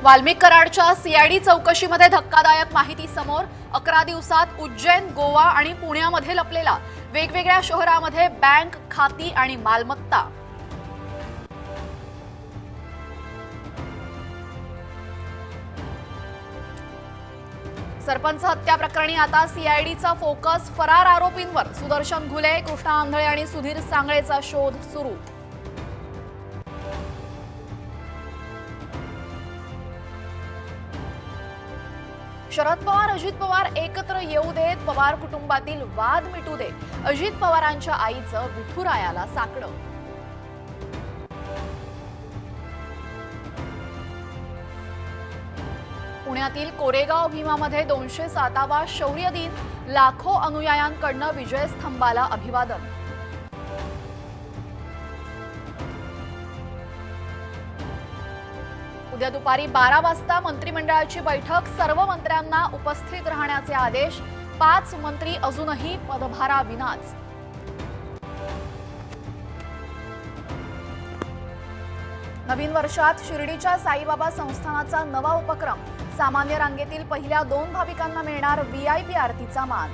वाल्मिक कराडच्या सीआयडी चौकशीमध्ये धक्कादायक माहिती समोर। 11 दिवसात उज्जैन, गोवा आणि पुण्यामध्ये लपलेला वेगवेगळ्या शहरामध्ये बँक खाती आणि मालमत्ता। सरपंच हत्या प्रकरणी आता सीआयडीचा फोकस फरार आरोपींवर। सुदर्शन घुले, कृष्णा आंधळे आणि सुधीर सांगळेचा शोध सुरू। शरद पवार, अजित पवार एकत्र येऊ देत, पवार कुटुंबातील वाद मिटू दे, अजित पवारांच्या आईचं विठुरायाला साकडं। पुण्यातील कोरेगाव भीमामध्ये 207वा शौर्य दिन, लाखो अनुयायांकडनं विजयस्तंभाला अभिवादन। उद्या दुपारी 12 वाजता मंत्रिमंडळाची बैठक। सर्व मंत्र्यांना उपस्थित राहण्याचे आदेश। 5 मंत्री अजूनही पदभाराविनाच। नवीन वर्षात शिर्डीच्या साईबाबा संस्थानाचा नवा उपक्रम। सामान्य रांगेतील पहिल्या 2 भाविकांना मिळणार व्हीआयपी आरतीचा मान।